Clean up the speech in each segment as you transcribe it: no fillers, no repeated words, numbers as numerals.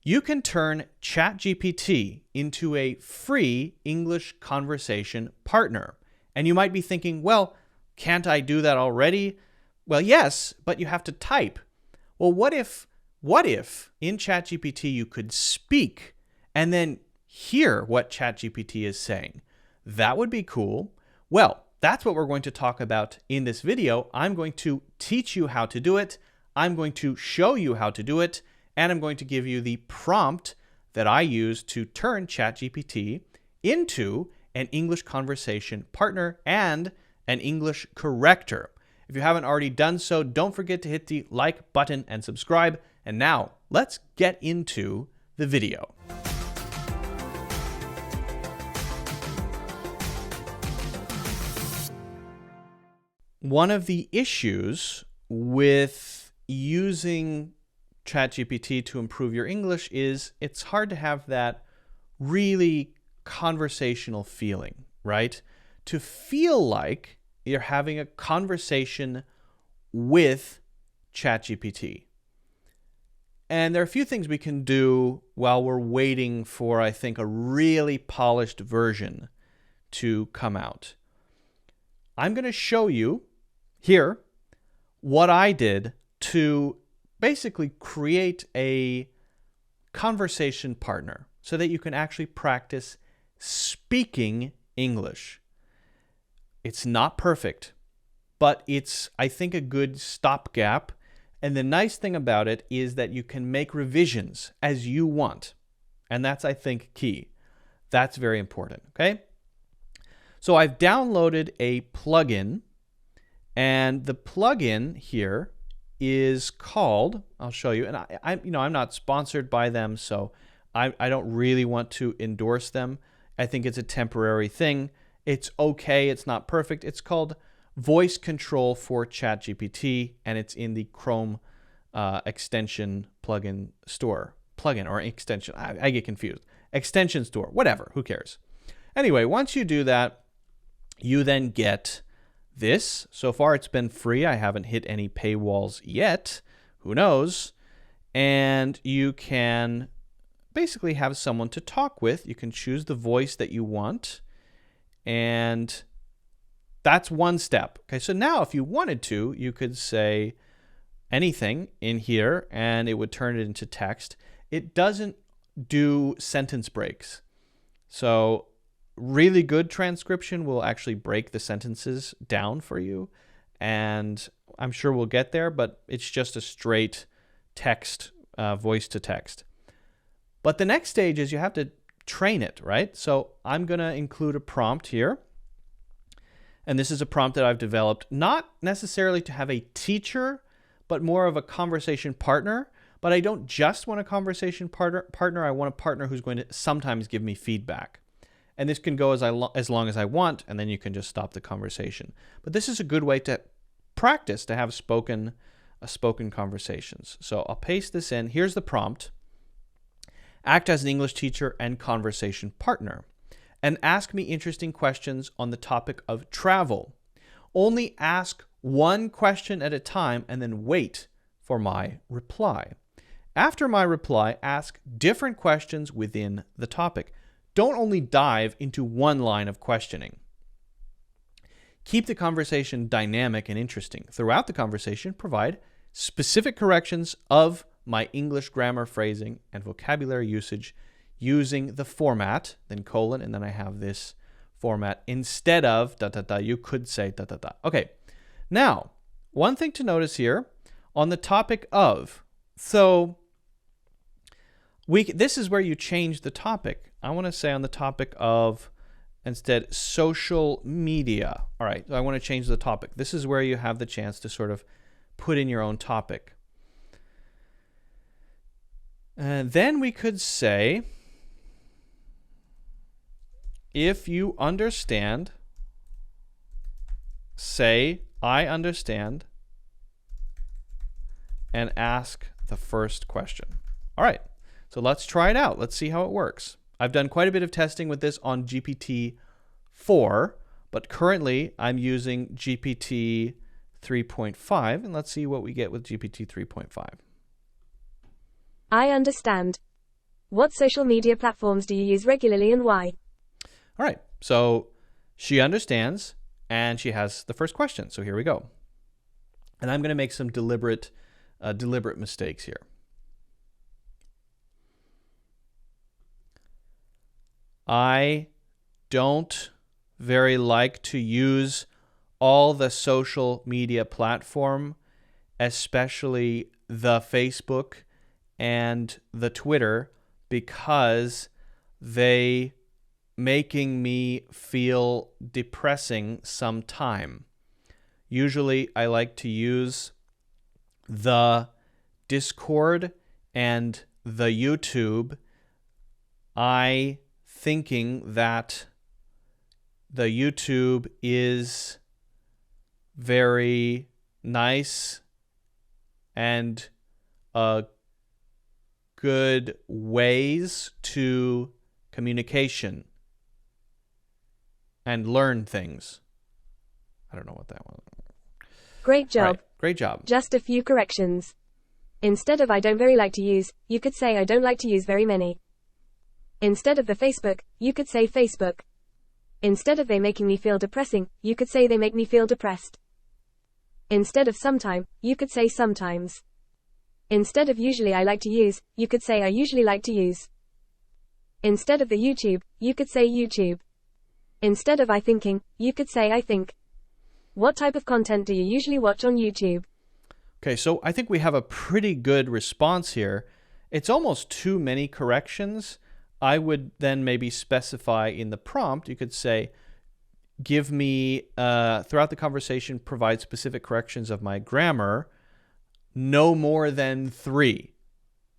You can turn ChatGPT into a free English conversation partner. And you might be thinking, well, can't I do that already? Well, yes, but you have to type. Well, what if in ChatGPT you could speak and then hear what ChatGPT is saying? That would be cool. Well, that's what we're going to talk about in this video. I'm going to teach you how to do it. I'm going to show you how to do it. And I'm going to give you the prompt that I use to turn ChatGPT into an English conversation partner and an English corrector. If you haven't already done so, don't forget to hit the like button and subscribe. And now, let's get into the video. One of the issues with using ChatGPT to improve your English is it's hard to have that really conversational feeling, right? To feel like you're having a conversation with ChatGPT. And there are a few things we can do while we're waiting for, I think, a really polished version to come out. I'm going to show you here what I did to basically create a conversation partner so that you can actually practice speaking English. It's not perfect, but it's, I think, a good stopgap. And the nice thing about it is that you can make revisions as you want. And that's, I think, key. That's very important, okay? So I've downloaded a plugin, and the plugin here is called, I'll show you, and I'm not sponsored by them, so I don't really want to endorse them. I think it's a temporary thing. It's okay, it's not perfect. It's called Voice Control for ChatGPT, and it's in the Chrome extension plugin store. Plugin or extension, I get confused. Extension store, whatever, who cares? Anyway, once you do that, you then get this. So far it's been free. I haven't hit any paywalls yet. Who knows? And you can basically have someone to talk with. You can choose the voice that you want. And that's one step. Okay, so now if you wanted to, you could say anything in here and it would turn it into text. It doesn't do sentence breaks. So really good transcription will actually break the sentences down for you. And I'm sure we'll get there, but it's just a straight text, voice to text. But the next stage is you have to train it, right? So I'm going to include a prompt here. And this is a prompt that I've developed, not necessarily to have a teacher, but more of a conversation partner. But I don't just want a conversation partner. I want a partner who's going to sometimes give me feedback. And this can go as long as I want, and then you can just stop the conversation. But this is a good way to practice, to have spoken conversations. So I'll paste this in. Here's the prompt. Act as an English teacher and conversation partner, and ask me interesting questions on the topic of travel. Only ask one question at a time and then wait for my reply. After my reply, ask different questions within the topic. Don't only dive into one line of questioning. Keep the conversation dynamic and interesting. Throughout the conversation, provide specific corrections of my English grammar, phrasing, and vocabulary usage using the format, then colon, and then I have this format instead of ... You could say ... Okay, now, one thing to notice here on the topic of, so this is where you change the topic. I want to say on the topic of, instead, social media. All right, so I want to change the topic. This is where you have the chance to sort of put in your own topic. And then we could say, if you understand, say, I understand, and ask the first question. All right, so let's try it out. Let's see how it works. I've done quite a bit of testing with this on GPT-4, but currently I'm using GPT 3.5, and let's see what we get with GPT 3.5. I understand. What social media platforms do you use regularly and why? All right. So she understands and she has the first question. So here we go. And I'm going to make some deliberate mistakes here. I don't very like to use all the social media platform, especially the Facebook and the Twitter, because they making me feel depressing sometime. Usually I like to use the Discord and the YouTube. I thinking that the YouTube is very nice and good ways to communication and learn things. I don't know what that was. Great job. Right. Great job. Just a few corrections. Instead of I don't very like to use, you could say I don't like to use very many. Instead of the Facebook, you could say Facebook. Instead of they making me feel depressing, you could say they make me feel depressed. Instead of sometime, you could say sometimes. Instead of usually I like to use, you could say I usually like to use. Instead of the YouTube, you could say YouTube. Instead of I thinking, you could say I think. What type of content do you usually watch on YouTube? Okay, so I think we have a pretty good response here. It's almost too many corrections. I would then maybe specify in the prompt, you could say, give me, throughout the conversation, provide specific corrections of my grammar, no more than 3.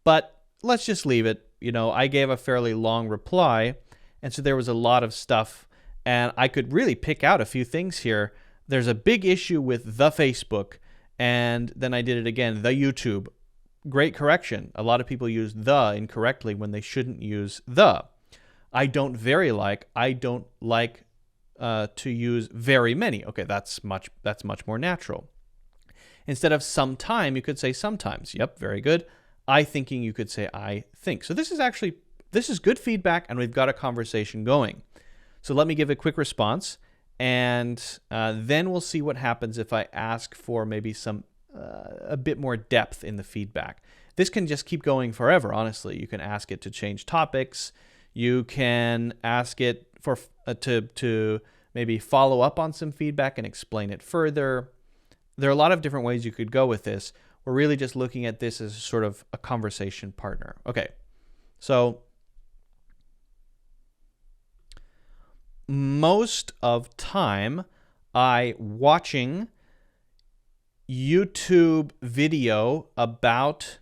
But let's just leave it. You know, I gave a fairly long reply, and so there was a lot of stuff, and I could really pick out a few things here. There's a big issue with the Facebook, and then I did it again, the YouTube. Great correction. A lot of people use the incorrectly when they shouldn't use the. I don't like to use very many. Okay, that's much more natural. Instead of sometime, you could say sometimes. Yep, very good. I thinking, you could say I think. So this is good feedback, and we've got a conversation going. So let me give a quick response, and then we'll see what happens if I ask for maybe some a bit more depth in the feedback. This can just keep going forever, honestly. You can ask it to change topics. You can ask it for to maybe follow up on some feedback and explain it further. There are a lot of different ways you could go with this. We're really just looking at this as sort of a conversation partner. Okay, so most of time I watching YouTube video about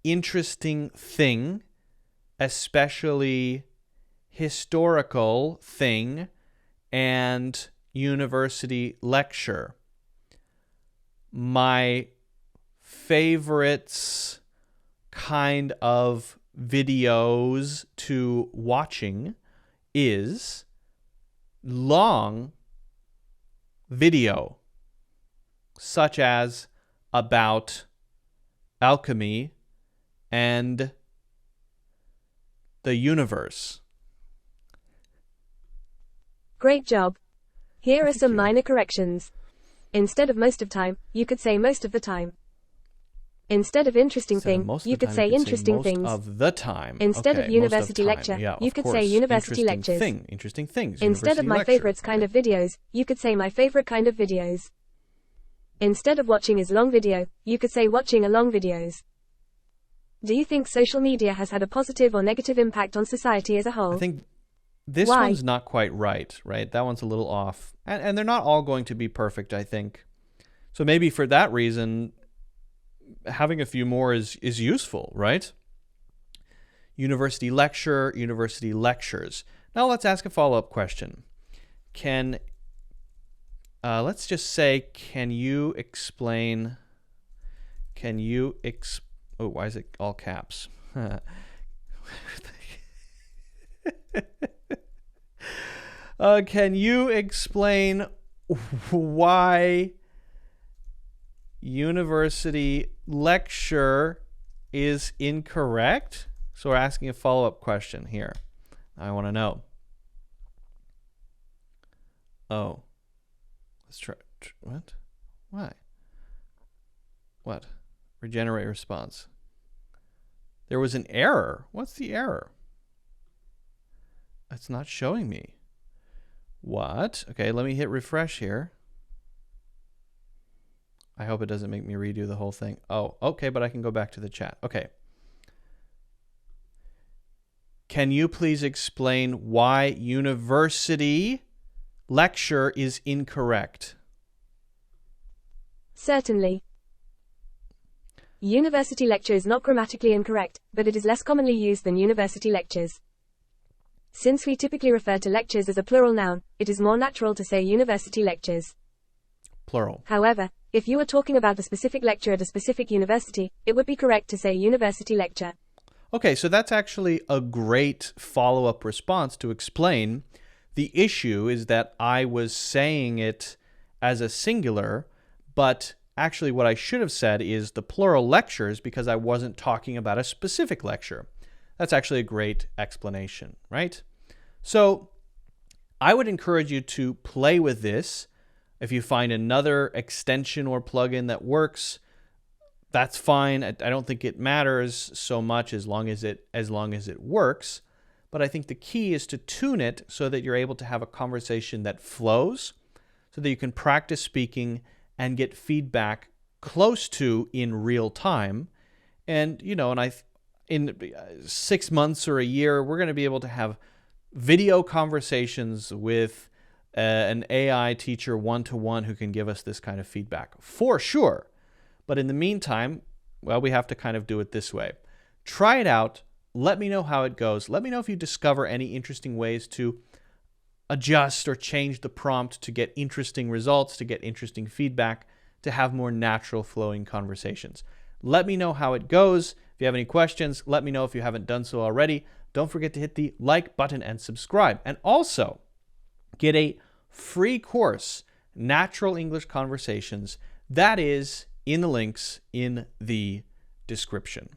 interesting thing, especially historical thing and university lecture. My favorites kind of videos to watching is long video, such as about alchemy and the universe. Great job. Here are some minor corrections. Instead of most of time, you could say most of the time. Instead of interesting thing, you could say interesting things. Most of the time. Instead of university lecture, you could say university lectures. Interesting things. Instead of my favorites kind of videos, you could say my favorite kind of videos. Instead of watching is long video, you could say watching a long videos. Do you think social media has had a positive or negative impact on society as a whole? I think this one's not quite right? That one's a little off. And they're not all going to be perfect, I think. So maybe for that reason, having a few more is useful, right? University lecture, university lectures. Now let's ask a follow-up question. Let's just say, oh, why is it all caps? Can you explain why university lecture is incorrect? So we're asking a follow-up question here. I want to know. Oh. Let's try. What? Why? What? Regenerate response. There was an error. What's the error? It's not showing me. What? Okay, let me hit refresh here. I hope it doesn't make me redo the whole thing. Oh, okay, but I can go back to the chat. Okay. Can you please explain why university lecture is incorrect? Certainly. University lecture is not grammatically incorrect, but it is less commonly used than university lectures. Since we typically refer to lectures as a plural noun, it is more natural to say university lectures. Plural. However, if you were talking about a specific lecture at a specific university, it would be correct to say university lecture. Okay, so that's actually a great follow-up response to explain the issue is that I was saying it as a singular, but actually what I should have said is the plural lectures because I wasn't talking about a specific lecture. That's actually a great explanation, right? So I would encourage you to play with this. If you find another extension or plugin that works, that's fine. I don't think it matters so much as long as it works. But I think the key is to tune it so that you're able to have a conversation that flows, so that you can practice speaking and get feedback close to in real time. And in 6 months or a year, we're going to be able to have video conversations with an AI teacher one-to-one who can give us this kind of feedback for sure. But in the meantime, well, we have to kind of do it this way. Try it out. Let me know how it goes. Let me know if you discover any interesting ways to adjust or change the prompt to get interesting results, to get interesting feedback, to have more natural flowing conversations. Let me know how it goes. If you have any questions, let me know if you haven't done so already. Don't forget to hit the like button and subscribe. And also, get a free course, Natural English Conversations. That is in the links in the description.